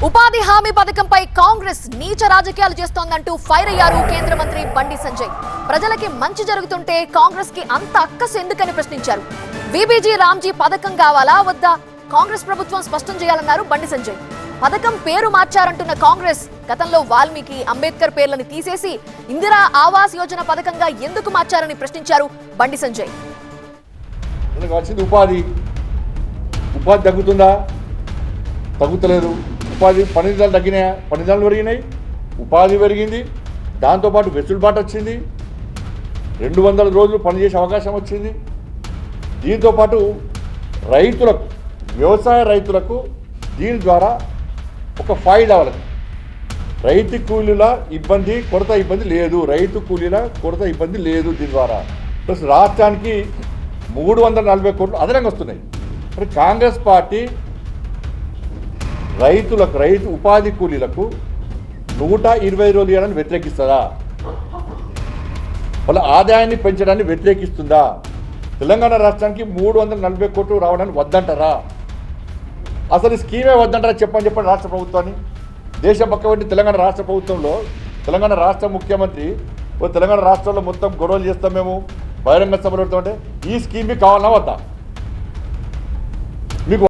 ఉపాధి హామీ పథకంపై కాంగ్రెస్ నీచ రాజకీయాలు చేస్తోందంటూ ఫైర్ అయ్యారు కేంద్ర మంత్రి బండి సంజయ్. ప్రజలకి మంచి జరుగుతుంటే కాంగ్రెస్ కి అంత అక్కసు ఎందుకని ప్రశ్నించారు. వీబీజీ రామ్జీ పథకం కావాలా వద్దా కాంగ్రెస్ ప్రభుత్వం స్పష్టం చేయాలన్నారు బండి సంజయ్. పథకం పేరు మార్చారంటున్న కాంగ్రెస్ గతంలో వాల్మీకి, అంబేద్కర్ పేర్లను తీసేసి ఇందిరా ఆవాస్ యోజన పథకంగా ఎందుకు మార్చారని ప్రశ్నించారు బండి సంజయ్. ఉపాధి తగ్గుతుందా? తగ్గుతలేదు. ఉపాధి పని దినాలు తగ్గినాయా? పని దినాలు పెరిగినాయి, ఉపాధి పెరిగింది, దాంతోపాటు వెసులుబాటు వచ్చింది, 200 రోజులు పనిచేసే అవకాశం వచ్చింది. దీంతోపాటు రైతులకు, వ్యవసాయ రైతులకు దీని ద్వారా ఒక ఫాయిదా వాళ్ళకి రైతు కూలీల ఇబ్బంది, కొరత ఇబ్బంది లేదు. రైతు కూలీల కొరత ఇబ్బంది లేదు దీని ద్వారా. ప్లస్ రాష్ట్రానికి 340 కోట్లు అదనంగా వస్తున్నాయి. మరి కాంగ్రెస్ పార్టీ రైతు ఉపాధి కూలీలకు 120 రోజులు ఇవ్వడాన్ని వ్యతిరేకిస్తుందా? వాళ్ళ ఆదాయాన్ని పెంచడాన్ని వ్యతిరేకిస్తుందా? తెలంగాణ రాష్ట్రానికి 340 కోట్లు రావడానికి వద్దంటారా? అసలు ఈ స్కీమే వద్దంటారా? చెప్పండి రాష్ట్ర ప్రభుత్వాన్ని. దేశం పక్కబట్టి తెలంగాణ రాష్ట్ర ప్రభుత్వంలో తెలంగాణ రాష్ట్ర ముఖ్యమంత్రి తెలంగాణ రాష్ట్రంలో మొత్తం గొడవలు చేస్తాం, మేము బహిరంగ సభలు పెడతామంటే ఈ స్కీమ్ కావాలన్నా వద్దా?